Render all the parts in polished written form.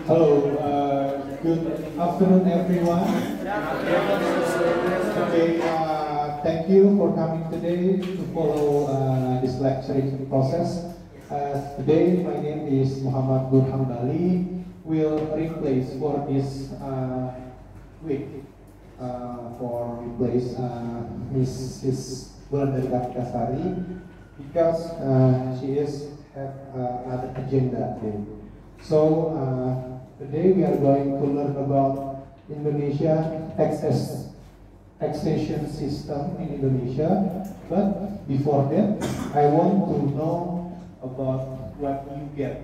Hello, good afternoon, everyone. Okay, thank you for coming today to follow this lecturing process. Today, my name is Muhammad Burhan Bali. Will replace for this week for replace Mrs. Wulandari Kasari because she is have other agenda today. So today we are going to learn about Indonesia taxation system in Indonesia. But before that, I want to know about what you get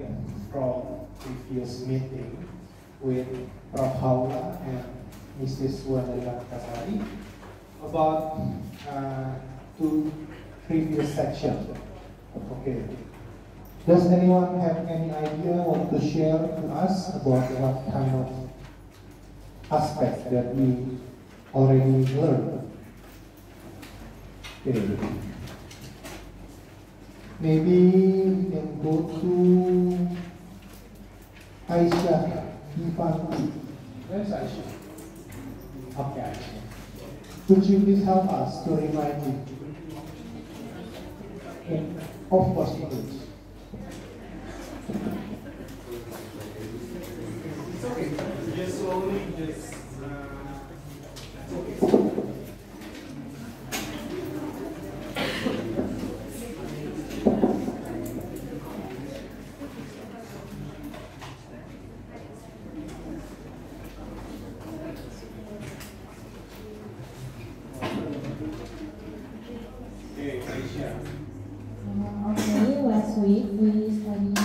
from previous meeting with Prof. Haula and Mrs. Wulandari Kasari about two previous sections. Okay. Does anyone have any idea want to share to us about what kind of aspects that we already learned? Okay. Maybe we can go to Aisyah Ivanti. Where's Aisyah? Okay, Aisyah. Could you please help us to remind me? Of course, English. It's okay. Just slowly, just it's okay. Okay, Aisha. Okay, last week we studied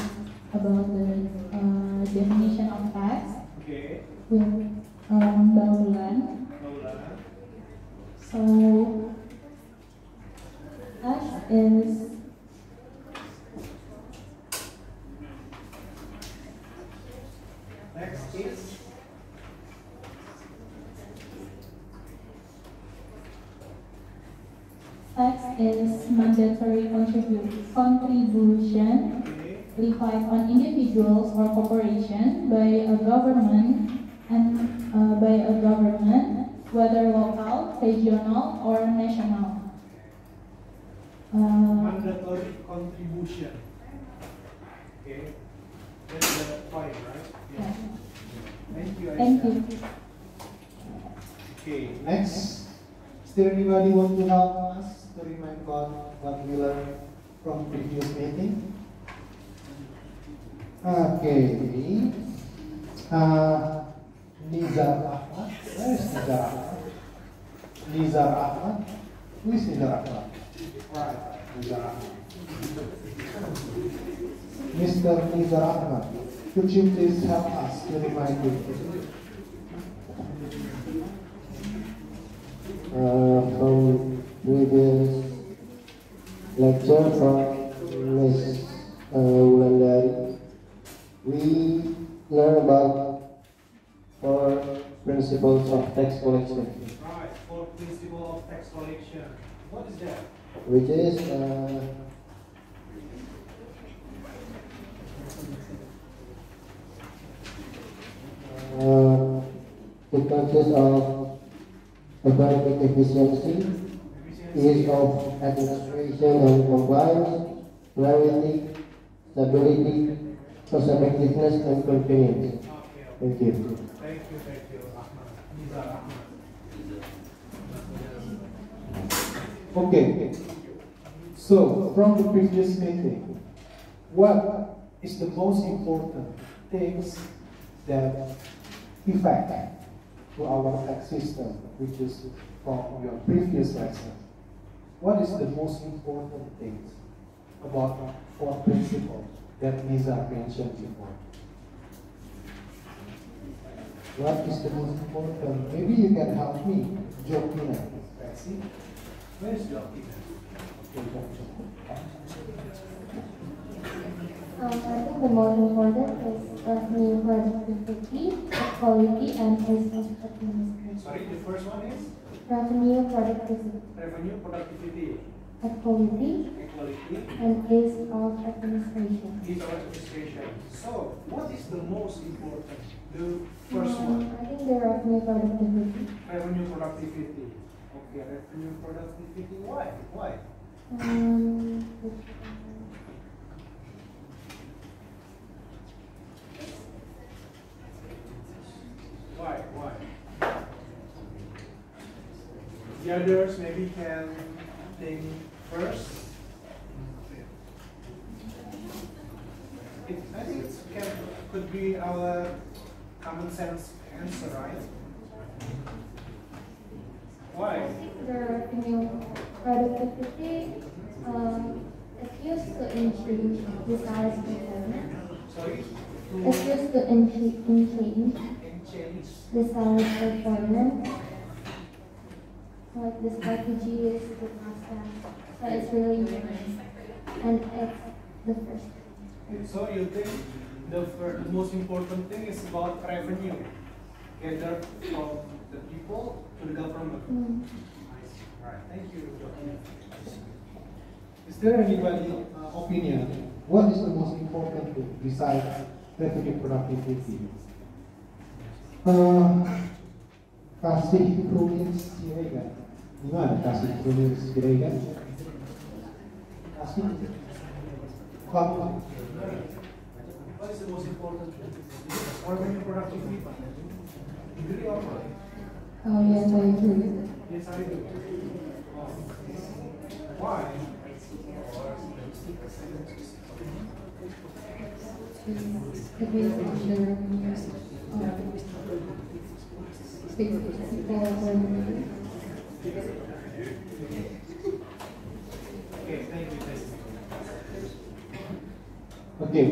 about the definition of tax Okay. with Baulan. So tax is Next is mandatory contribution levied on individuals or corporation by a government whether local, regional, or national. mandatory contribution. Okay. That's the point, right? Yeah. Thank you, Aisha. Thank you. Okay, next. Is there anybody want to help us to remind about what we learned from previous meeting? Okay. Nizar Ahmad. Where is Nizar Ahmad? Nizar Ahmad. Who is Nizar Ahmad? Right, Nizar Ahmad. Mr. Nizar Ahmad, could you please help us to remind you? From previous lecture from Ms. Wulandari, we learn about four principles of tax collection, Right, for principle of tax collection. What is that? which is it consists of economic efficiency, ease of administration and compliance, clarity, stability, cost effectiveness, and convenience. Okay. Thank you. Thank you, Ahmad. Nizar Ahmad. Okay. So, from the previous meeting, what is the most important things that affect to our tax system, which is from your previous lesson? What is the most important things about four principles that Nizar mentioned before? What is the most important? Maybe you can help me, Jokina. See? Where is Jokina? I think the most important is revenue productivity, quality, and ease of administration. Sorry, the first one is Revenue productivity. revenue productivity. equality, and ease of administration. Ease of administration. So, what is the most important? The first one. I think the revenue productivity. Revenue productivity. Okay, revenue productivity. Why? Why? Why? The others maybe can think first. I think it could be our common sense answer, right? Why? I think the revenue productivity is used to increase the size of performance. Sorry? It's used to increase Change. the size of performance. Like the strategy is the process. So it's really important. And it's the first. So you think the most important thing is about revenue gathered from the people to the government? Right. Thank you, Joaquin. Is there anybody opinion? What is the most important thing besides revenue productivity? Kasih rumus siregan. Gimana kasih rumus siregan? Kasih kamu. What is the most important thing? Revenue productivity. Agree or not? Oh yes, I agree. Yes, I do. Why? The base of the revenues Okay, thank you. Okay,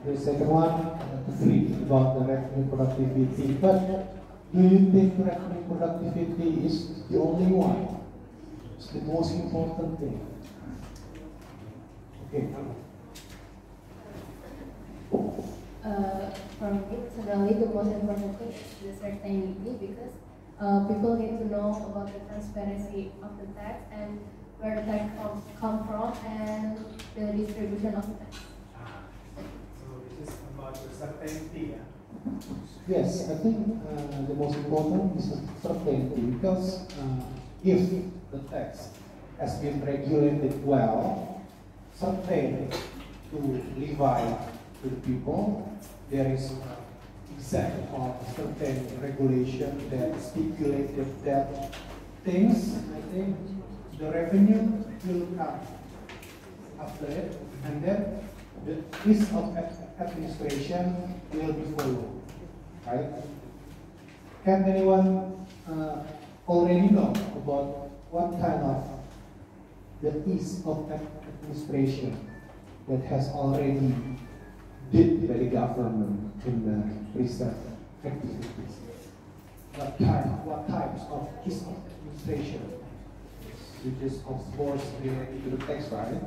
the second one, agree about the revenue productivity. But do you think revenue productivity is the only one? It's the most important thing. Okay. For me personally, the most important thing is the certainty because people get to know about the transparency of the tax and where the tax come from and the distribution of the tax. So this is about the certainty. Yes, I think the most important is certainty because if the tax has been regulated well, certain to levy to the people, there is exact or certain regulation that stipulated that things, I think, the revenue will come after it, and then the ease of administration will be followed, right? Can anyone already know about what kind of the ease of administration that has already did by the government in the recent activities? What types of ease of administration? Which is of course related to the tax, right?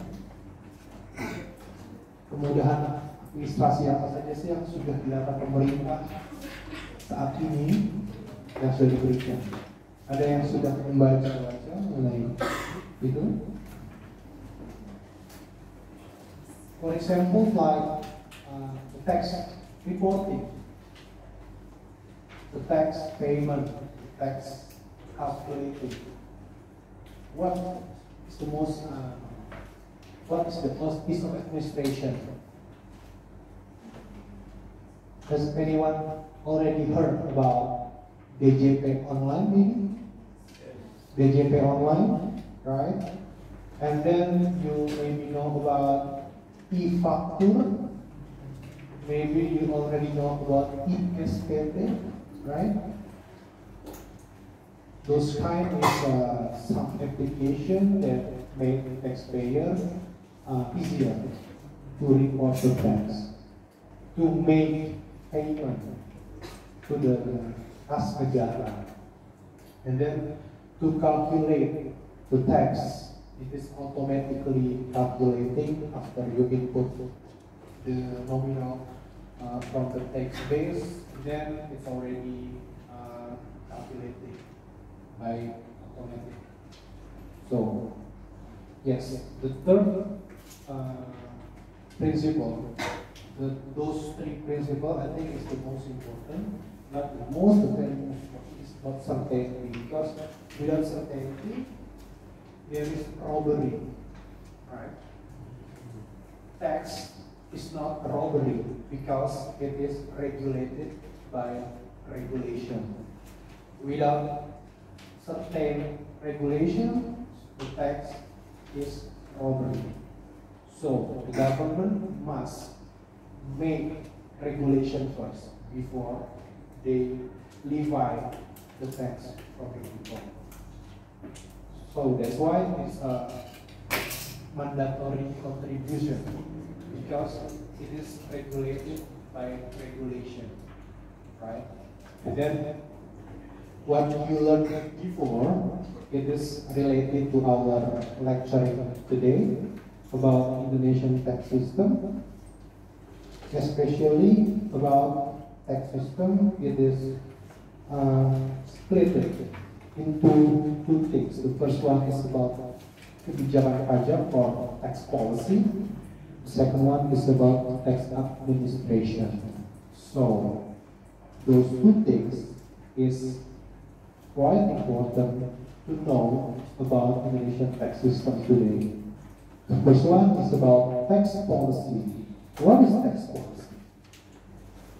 Kemudahan administrasi apa saja sih yang sudah dilakukan pemerintah saat ini yang sudah diberikan? Ada yang sudah membaca mengenai itu? For example, like the tax reporting, the tax payment, tax calculating. What is the most piece of administration? Has anyone already heard about DJP online maybe? DJP online, right? And then you maybe know about e-factur. Maybe you already know about e-SPT, right? Those kind is some application that make the taxpayer easier to report the tax, to make payment to the kas negara, and then to calculate the tax. It is automatically calculating after you input the nominal from the tax base, then it's already calculated by automatic. So Yes, the third principle, those three principles, I think is the most important. But the most important is not certainty, because without certainty, there is robbery, right? Tax is not robbery because it is regulated by regulation. Without certain regulation, the tax is robbery. So the government must make regulation first before they levy the tax from the people. So that's why it's a mandatory contribution, because it is regulated by regulation, right? And then what you learned before, it is related to our lecture today about Indonesian tax system, especially about tax system. It is split into two things. The first one is about kebijakan pajak or tax policy. The second one is about tax administration. So those two things is quite important to know about Indonesian tax system today. The first one is about tax policy. What is tax policy?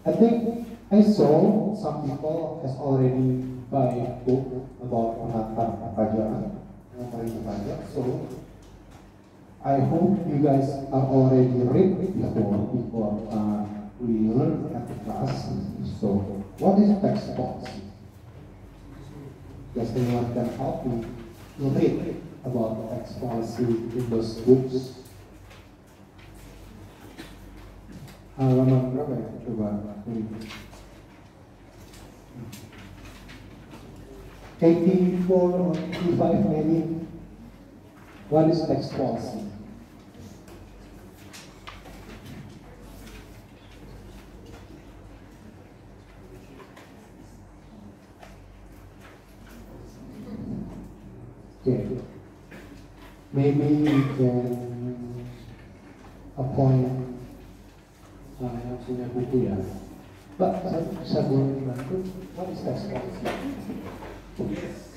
I think I saw some people has already buy a book about Pengantar Perpajakan, so I hope you guys are already read before we learn at the class. So what is tax policy? Does anyone can help me to read about tax policy in those books? Halaman berapa ya? Coba. 84 or 85 maybe. What is tax policy? Okay. Maybe we can appoint yang punya buku ya. Pak, saya bisa boleh dibantu? What is tax policy? Yes.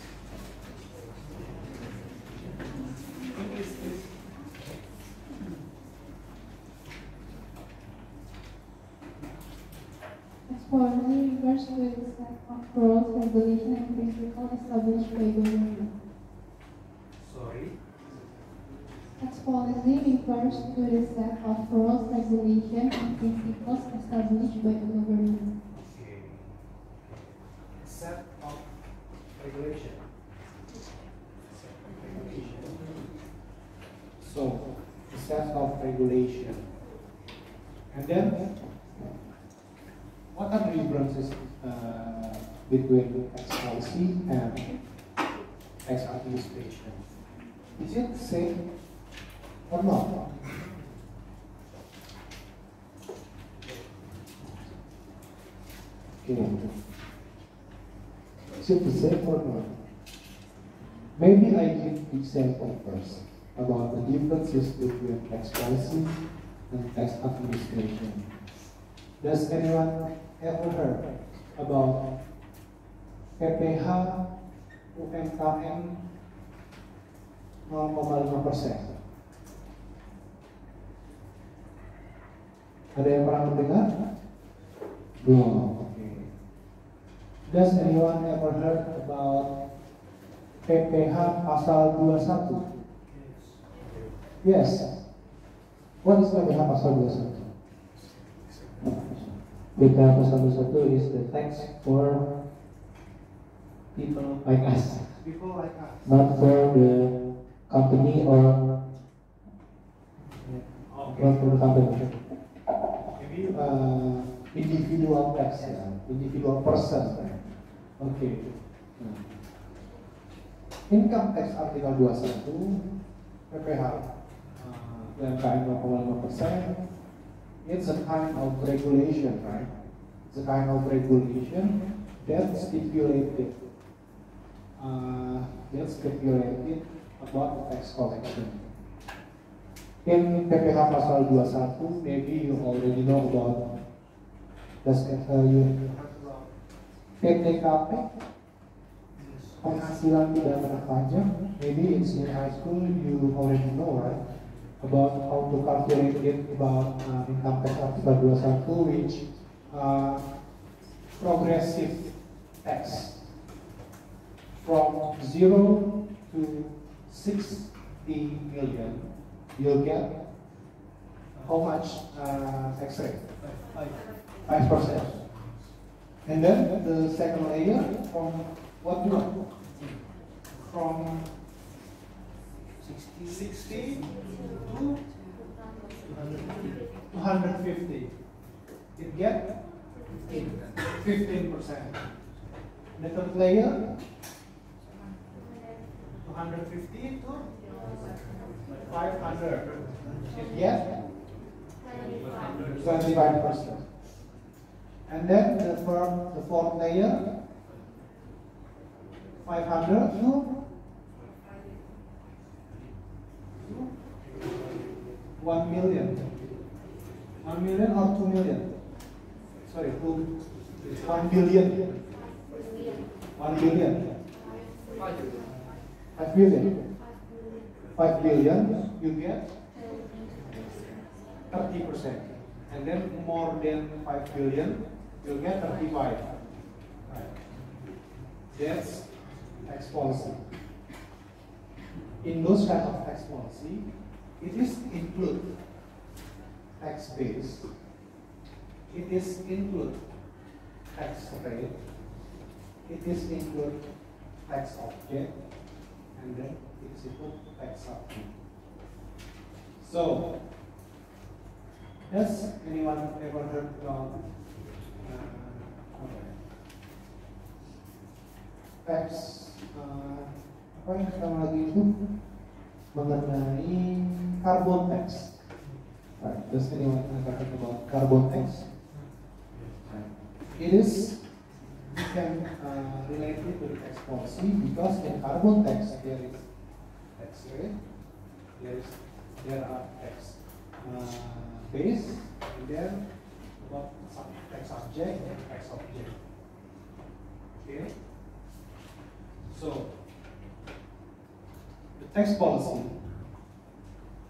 Tax policy refers to a set of rules, regulation, and principles established by government. Sorry. Tax policy refers to a set of rules, regulation, and principles established by the government. Okay. Set of regulation. So, a set of regulation. And then, what are the differences between tax policy and tax administration? Is it the same or not? Okay. Is it the same or not? Maybe I give example first about the differences between tax policy and tax administration. Does anyone ever heard about PPh UMKM 0,5%? Ada yang pernah mendengar? Belum. Okay. Does anyone ever heard about PPh pasal 21? Yes. What is PPh pasal 21? PPh pasal 21 is the tax for people like us. People like us. Not for the company or not for the company. Maybe Individual tax, individual person. Okay. Income tax artikel 21 PPh UMKM 0,5%. It's a kind of regulation, right? It's a kind of regulation that's stipulated about the tax collection. In PPH pasal 21, maybe you already know about you heard about PTKP, penghasilan tidak kena pajak. Maybe it's in high school you already know, right? About how to calculate it about income tax article 21, which progressive tax from 0 to 60 million. You'll get how much tax rate? 5%. And then the second layer from what you want? From 60 to 250. It get 15%. The third layer 250 to 500. It get 25%. And then the fourth layer 500 to 1 million. 1 million or 2 million? Sorry, 1 billion. 1 billion. 5 billion. 5 billion, you get 30%. And then more than 5 billion, you'll get 35. Right. That's tax policy. In those kind of tax policy, it is include tax base, it is include tax rate, it is include tax object, and then it's include tax subject. So, has anyone ever heard about tax? Apa yang pertama lagi itu mengenai carbon tax. Right. Does anyone ever heard about carbon tax? Right. It is, you can relate it to the tax policy because in carbon tax there is tax rate, there are tax base, and then about tax subject and tax object. Okay. So the tax policy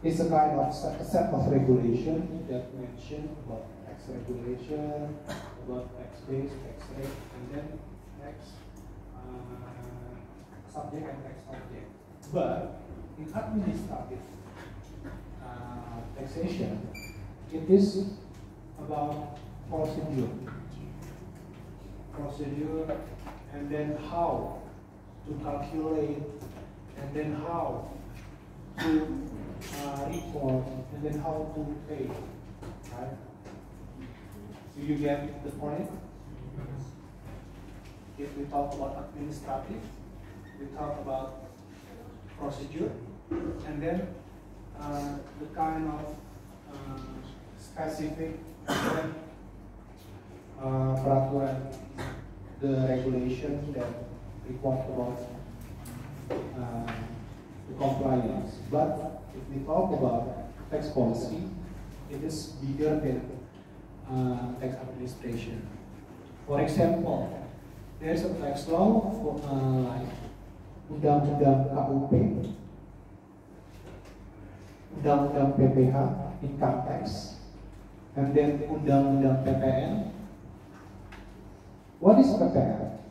is a kind of set of regulation that mention about tax regulation, about tax base, tax rate, and then tax subject and tax object. But in administrative taxation, it is about procedure, and then how to calculate, and then how to report, and then how to pay. Right? Do you get the point? If we talk about administrative, we talk about procedure, and then the kind of specific peraturan, the regulation that report about the compliance. But if we talk about tax policy, it is bigger than tax administration. For example, there is a tax law for like Undang-Undang KUP, Undang-Undang PPH, income tax, and then Undang-Undang PPN. What is PPN?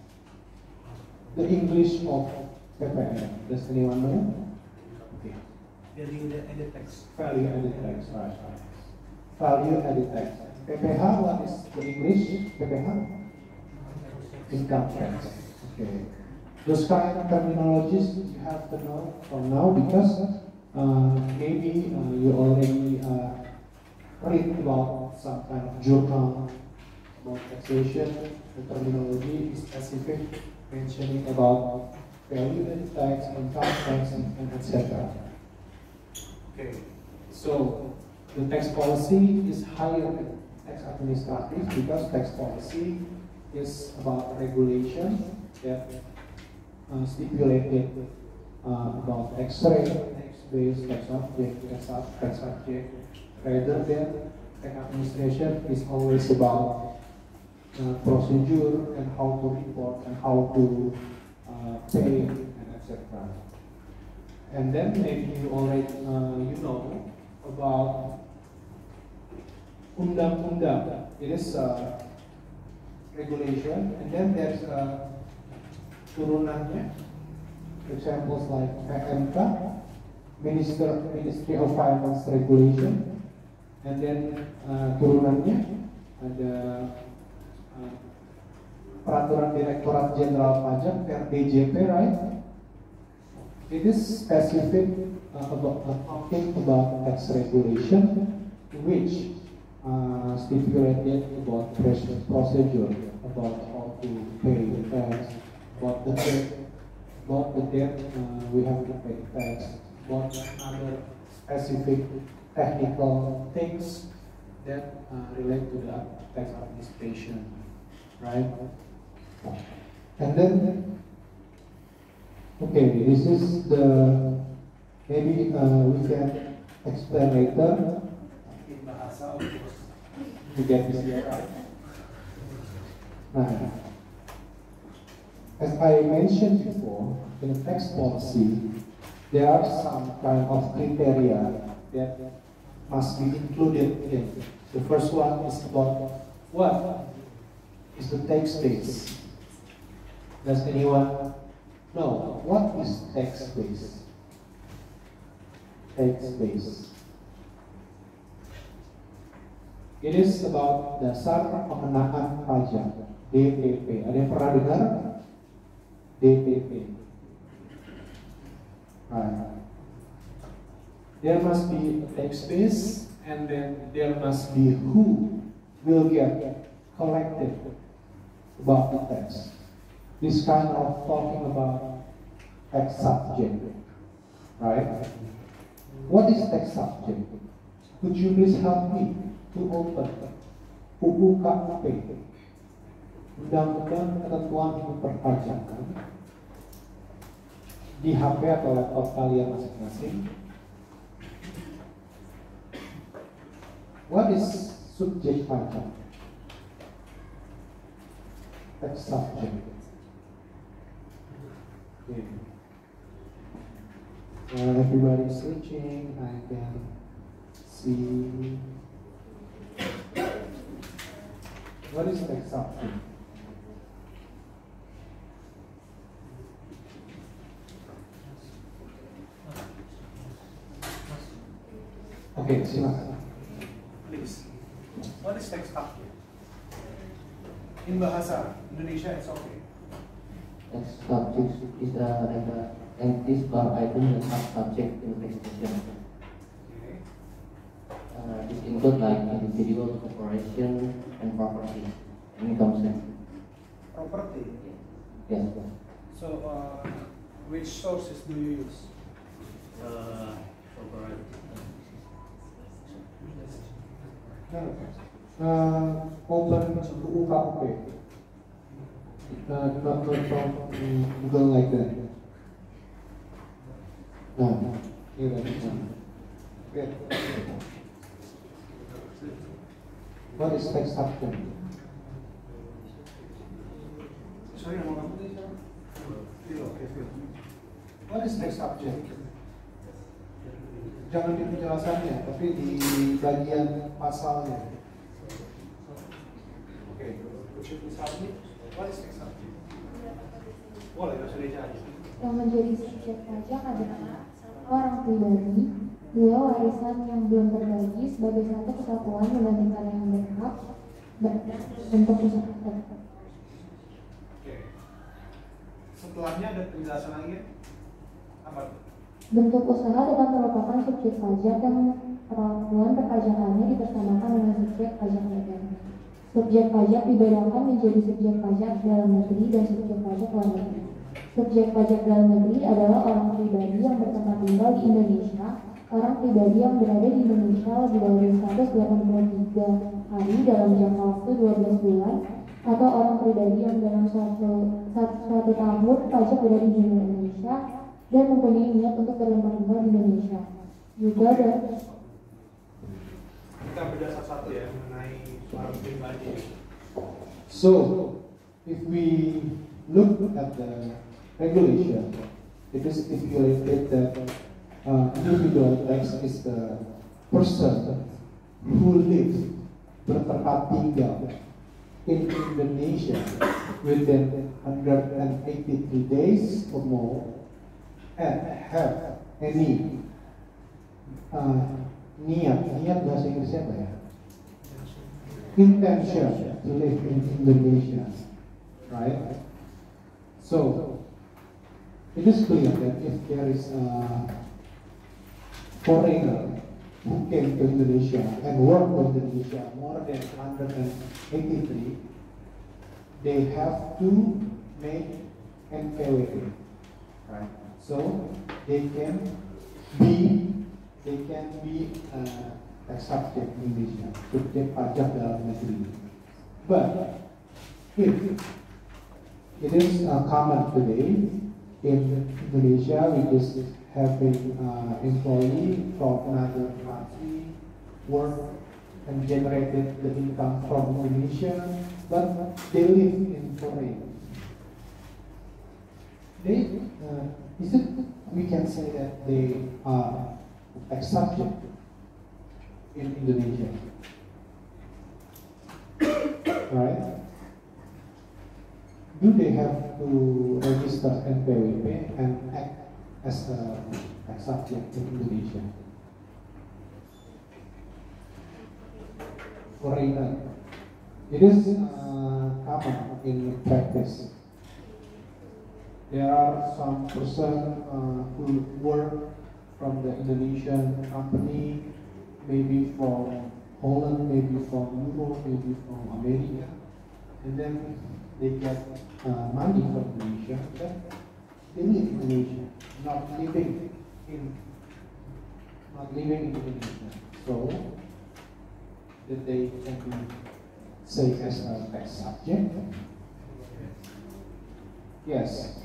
The English of PPN. Does anyone know? Okay. Value added tax. Value added tax, right. Value added tax. PPH, what is the English? PPH? Income tax. Okay. Those kind of terminologies you have to know from now because maybe you already read about some kind of journal about taxation. The terminology is specific, mentioning about value added tax, income tax, and etc. Okay, so the tax policy is higher than tax administrative because tax policy is about regulation that stipulated about tax rate, tax text-based, tax object, tax subject, rather than tax administration is always about procedure and how to report and how to pay and etc. And then maybe you already you know about undang-undang. It is a regulation, and then there's turunannya. Examples like PMK, Ministry of Finance Regulation, and then turunannya ada Peraturan Direktorat Jenderal Pajak (RDJP), right? It is specific about talking about tax regulation, which stipulated about procedure, about how to pay the tax, about the debt we have to pay tax, about other specific technical things that relate to the tax administration, right? And then, okay, this is the, maybe we can explain later in bahasa to get this here right. Nah, as I mentioned before, in the tax policy, there are some kind of criteria that must be included in. The first one is about what is the tax base. Does anyone know what is tax base? Tax base. It is about dasar pengenaan pajak, DPP. Ada yang pernah dengar? DPP. Right. There must be a tax base, and then there must be who will get collected about the tax. This kind of talking about tax subject, right? What is tax subject? Could you please help me to open UU KUP, Undang-Undang Ketentuan Hukum Perpajakan, di HP atau laptop kalian masing-masing? What is subjek pajak? Tax subject. Okay. Everybody is searching. I can see. What is tax subject? Okay, silakan. Please. What is tax subject? In bahasa Indonesia, it's okay. Tax subject is like a entities or item that are subject to taxation. Okay. This include like individual, corporation, and property. Income tax. Property. Yes. So, which sources do you use? Open UU KUP. Not from Google like that. No. Here, okay. What is tax subject? Sorry, nama kamu tadi siapa? Phil, oke, Phil. What is tax subject? Jangan di penjelasannya, tapi di bagian pasalnya. Oke, could you please help me? What is tax subject? Boleh, bahasa Indonesia aja. Yang menjadi subjek pajak adalah orang pribadi, dua warisan yang belum terbagi sebagai satu kesatuan dibandingkan yang berhak bentuk usaha. Oke. Setelahnya ada penjelasan lagi. Apa? Bentuk usaha tetap merupakan subjek pajak yang perlakuan perpajakannya dipersamakan dengan subjek pajak dagang. Subjek pajak dibedakan menjadi subjek pajak dalam negeri dan subjek pajak luar negeri. Subjek pajak dalam negeri adalah orang pribadi yang bertempat tinggal di Indonesia, orang pribadi yang berada di Indonesia lebih dari 183 hari dalam jangka waktu 12 bulan, atau orang pribadi yang dalam suatu tahun pajak berada di Indonesia dan mempunyai niat untuk berlembab-lembab di Indonesia. Juga Kita bedah satu-satu ya mengenai orang pribadi. So, if we look at the regulation, it is stipulated that individual tax is the person who lives bertempat tinggal in Indonesia within 183 days or more and have any niat bahasa Inggrisnya apa ya? Intention to live in Indonesia, right? So it is clear that if there is a foreigner who came to Indonesia and worked in Indonesia more than 183, they have to make NPWP, right? So they can be tax subject in Indonesia, subjek pajak dalam negeri. But if it is common today in Indonesia, we just having employee from another country work and generated the income from Indonesia, but they live in foreign. We can say that they are tax subject in Indonesia, right? Do they have to register NPWP and act as a tax subject in Indonesia? Foreigner. It is common in practice. There are some person who work from the Indonesian company, maybe from Holland, maybe from Europe, maybe from America, and then they get money from Indonesia, but they live in Indonesia, not living in Indonesia, so that they can be say as a tax subject. Yes.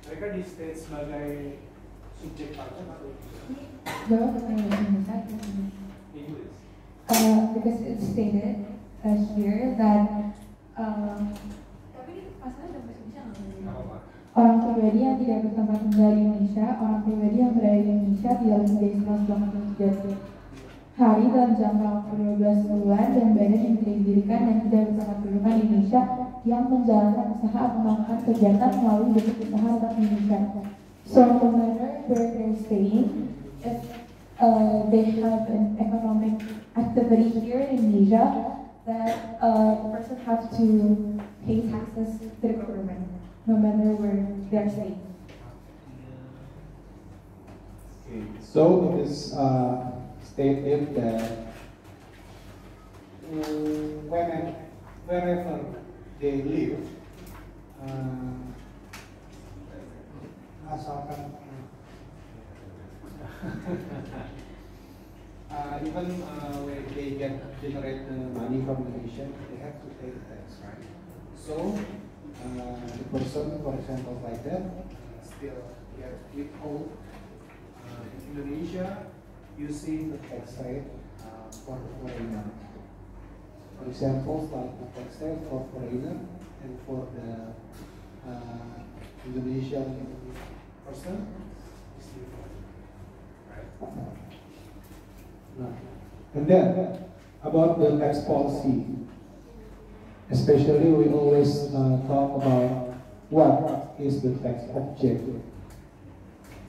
Mereka di state sebagai subjek pajak atau Jawab pertanyaan saya. Inggris? Because it's stated here that tapi ini pasalnya dapat bisa orang pribadi yang tidak bertempat tinggal di Indonesia, orang pribadi yang berada di Indonesia tidak lebih dari 183 hari dalam jangka waktu 12 bulan dan badan yang tidak didirikan dan tidak bertempat kedudukan di Indonesia yang menjalankan usaha atau melakukan kegiatan melalui bentuk usaha tetap di Indonesia. So no matter where they're staying, if they have an economic activity here in Indonesia, that the person has to pay taxes to the government, no matter where they're staying. Okay. So it is stated that wherever they live, asalkan even when they generate the money from the nation, they have to pay the tax, right? So the person, for example, like that, still get withhold in Indonesia using the tax rate for the foreigner. For example, like the tax rate for foreigner and for the Indonesian person is different, right? And then about the tax policy, especially we always talk about what is the tax object.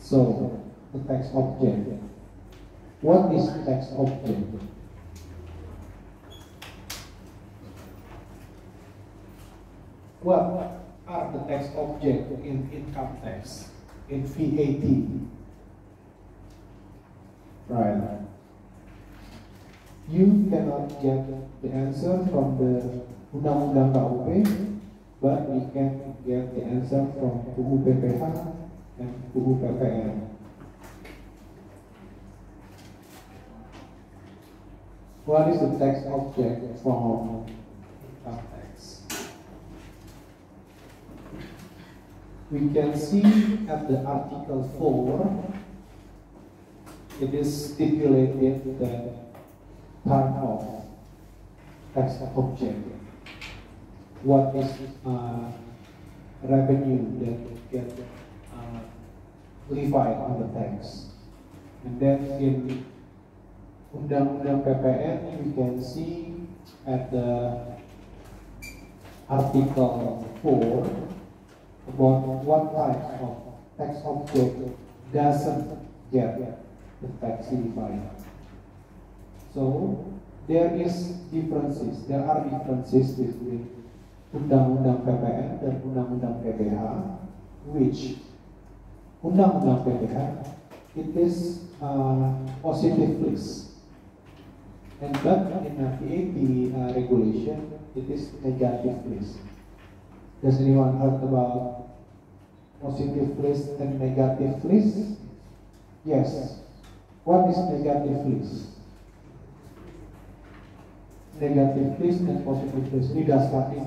So the tax object. What is tax object? What are the tax object in income tax, in VAT? Right. You cannot get the answer from the Undang-Undang KUP, but we can get the answer from UU PPH and UU PPR. What is the tax object from income tax. We can see at the Article 4, it is stipulated that part of tax object, what is revenue that get levied on the tax. And then in Undang-Undang PPN, we can see at the Article 4 about what type of tax object doesn't get the tax levied. So there are differences between Undang-Undang PPN dan Undang-Undang PPH, which Undang-Undang PPH, it is positive list. And but in a VAT regulation, it is negative list. Does anyone heard about positive list and negative list? Yes. What is negative list? Negative list and positive list.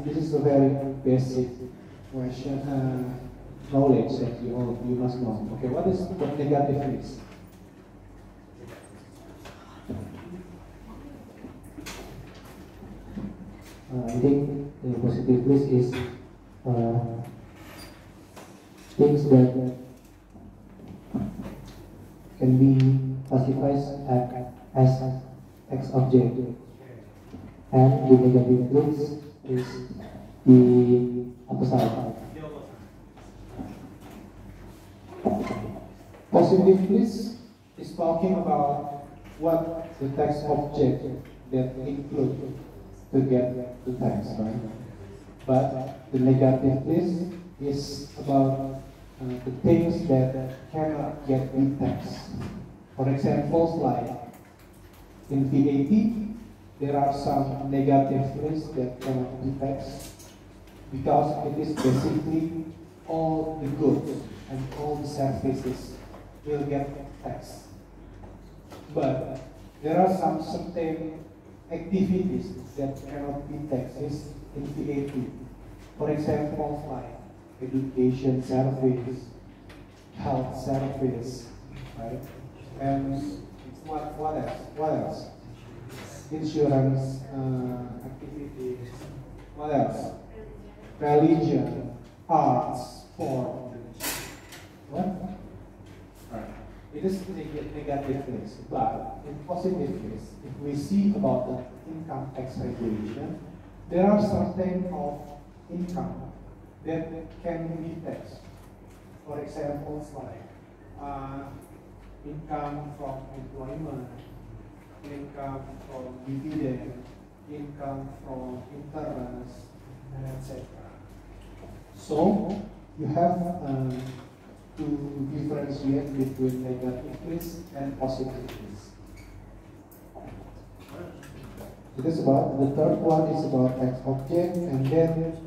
This is a very basic question, knowledge that you must know. Okay, what is the negative list? I think the positive list is things that can be classified as tax object, and the negative list is the opposite. Positive list is talking about what the tax object that include to get the tax, right? But the negative list is about the things that cannot get the tax. For examples, like in VAT, there are some negative lists that cannot be taxed because it is basically all the goods and all the services will get taxed. But there are some certain activities that cannot be taxed in VAT. For example, like education service, health service, right? And what else? What else? Insurance activities. What else? Religion, arts, sport. What? Right. It is negative list, but in positive list, if we see about the income tax regulation, there are certain of income that can be taxed. For example, like income from employment, income from dividend, income from interest, and etc. So you have to differentiate between negative list and positive list. It is about the third one is about tax object, and then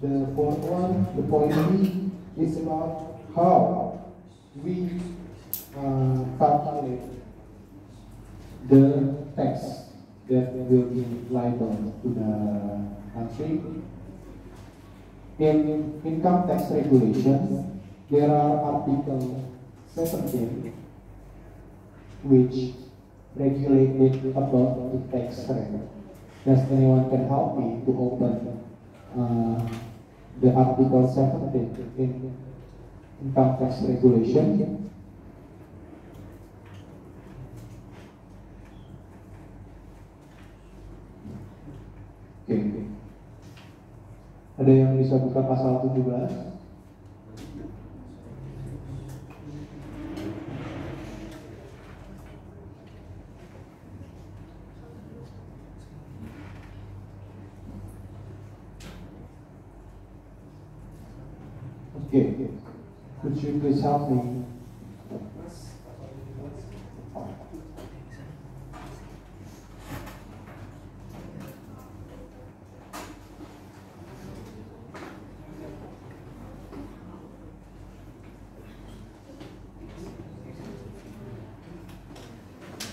the fourth one, the point B, is about how we calculate the tax that will be liable to the country. In income tax regulation, there are Article 17 which regulated about the tax rate. Does anyone can help me to open the Article 17 in income tax regulation? Okay. Ada yang bisa buka pasal 17? Okay. Could you please help me?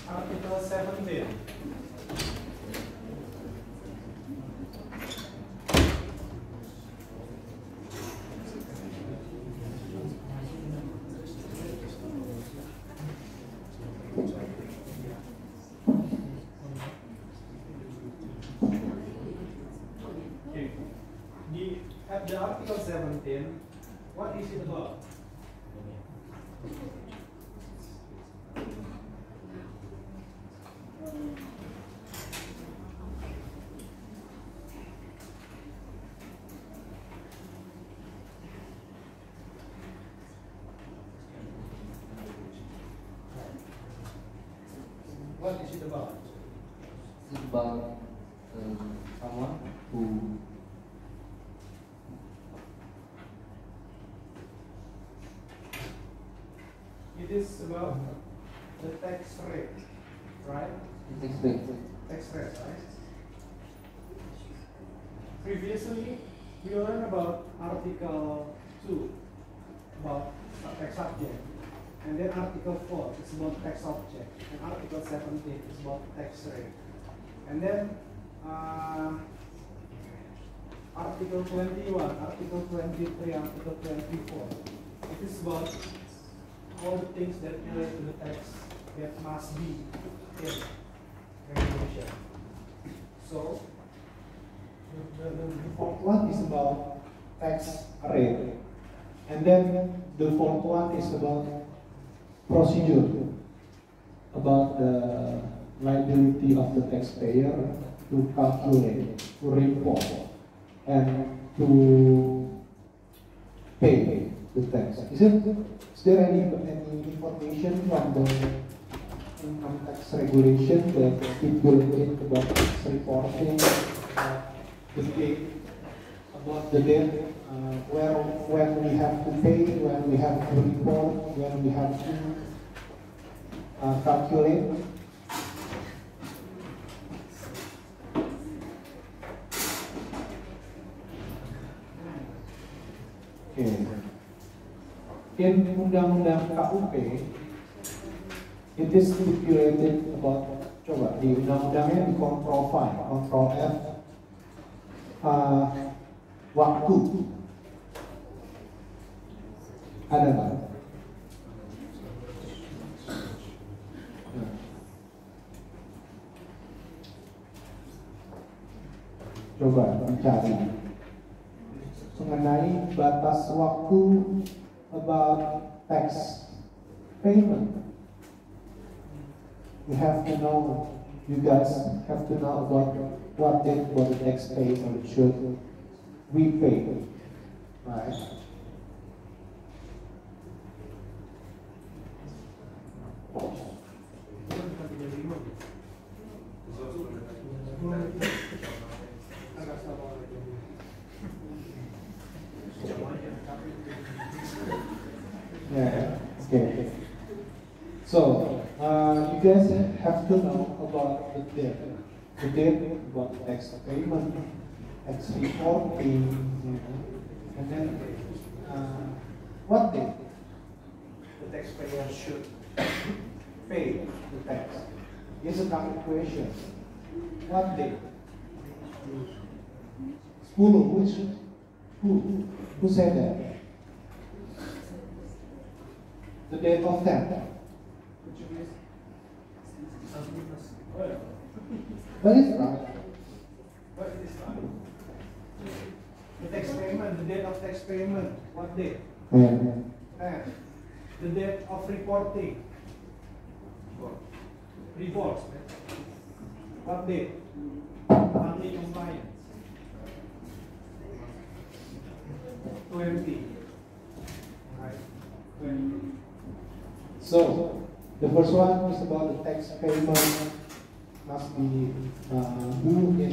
Article 17. the Article 17. What is it about? What is it about? It's about someone who It is about the tax rate, right? is expected. Tax rate, right? Previously, we learned about Article 2, about tax subject. And then Article 4 is about tax object. And Article 17 is about tax rate. And then Article 21, Article 23, Article 24. It is about all the things that relate to the tax that must be in regulation. So, The fourth one is about tax rate. And then the fourth one is about procedure, about the liability of the taxpayer to calculate, to report, and to pay the tax. Is there any information from the income tax regulation that stipulated about tax reporting, the date, about the date, when we have to pay, when we have to report, when we have to calculate? Okay. In Undang-Undang KUP, it is stipulated about, coba di undang-undangnya di kontrol F, waktu ada nggak? Coba mencari mengenai batas waktu about tax payment. You have to know, you guys have to know about what date for the tax payment should we pay, right? Yeah, okay. So, you guys have to know about the date about tax payment, tax reporting, and then what date the taxpayer should pay the tax. Here's a common question. What date? 10, who said that? The date of that. But it's right. what is this one? The tax payment, the date of tax payment, what date? And And the date of reporting. Reports. What date? Monthly compliance. 20. Right. 20. so the first one is about the tax payment must be due in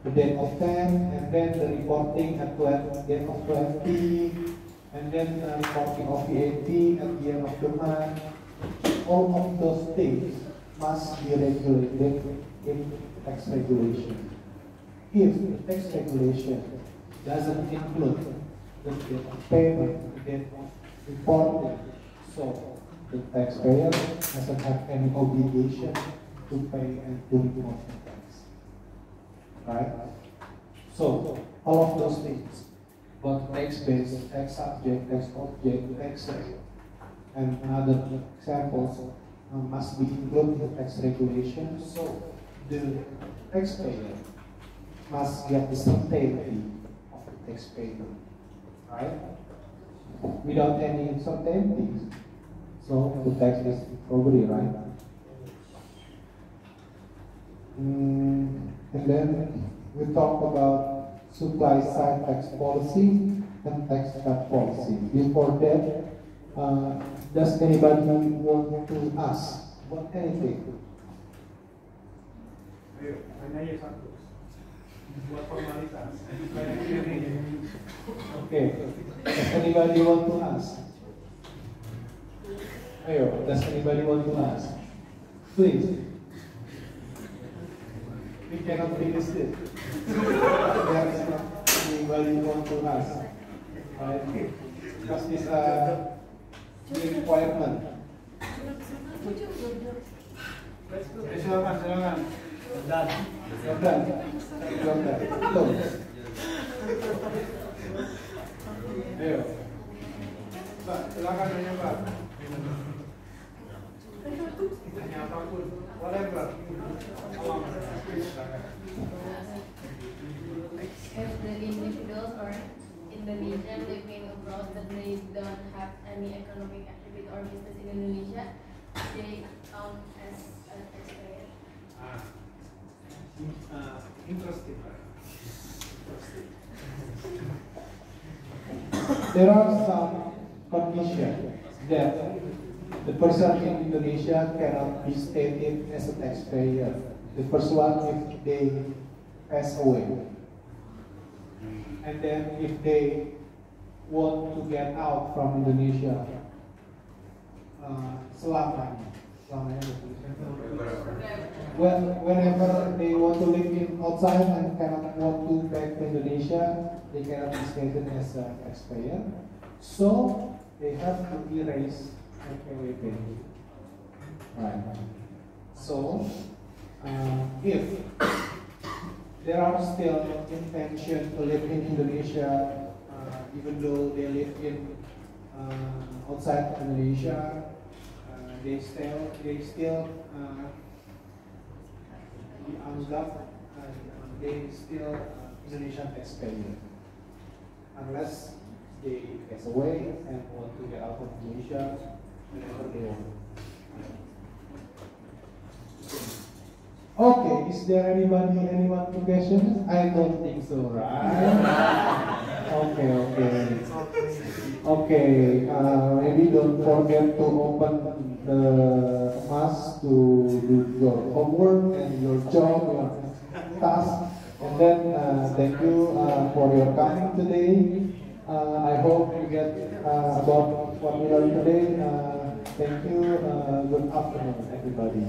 the date of 10, and then the reporting at date of 20, and then reporting of VAT at the end of the month. All of those things must be regulated in tax regulation. If the tax regulation doesn't include the date of payment, the date of reporting, so the taxpayer doesn't have any obligation to pay and to report the tax. Right? So, all of those things, about tax base, tax subject, tax object, tax rate, and other examples must be included in the tax regulation. So, the taxpayer must get the certainty of the taxpayer, right? Without any uncertainties. So the tax is probably right. And then we talk about supply side tax policy and tax cut policy. Before that, does anybody want to ask about anything? Ayo, tanya satu. Buat formalitas. Okay. Does anybody want to ask? Ayo, does anybody want to ask? Please. We cannot finish this. There is not anybody want to ask. Right? Because it's a requirement. Silakan. Jordan. Betul. Ayo. Pak, silakan nanya Pak. Tanya apapun, whatever. If the individuals or Indonesian living abroad but they don't have any economic activity or business in Indonesia, they count as a taxpayer. Interesting. There are some conditions that the person in Indonesia cannot be stated as a taxpayer. The first one, if they pass away. And then if they want to get out from Indonesia selamanya. Whenever they want to live in outside and cannot want to back to Indonesia, they cannot be stated as a taxpayer. So they have to erase NPWP. Right. So if there are still intention to live in Indonesia, even though they live in outside Indonesia, they still dianggap they still Indonesian taxpayer unless they pass away and want to get out of Indonesia whenever they want. Okay, is there anyone to questions? I don't think so, right? Okay, maybe don't forget to open the mask to do your homework and your job, your task. And then thank you for your coming today. I hope you get about what we learned today. Thank you. Good afternoon, everybody.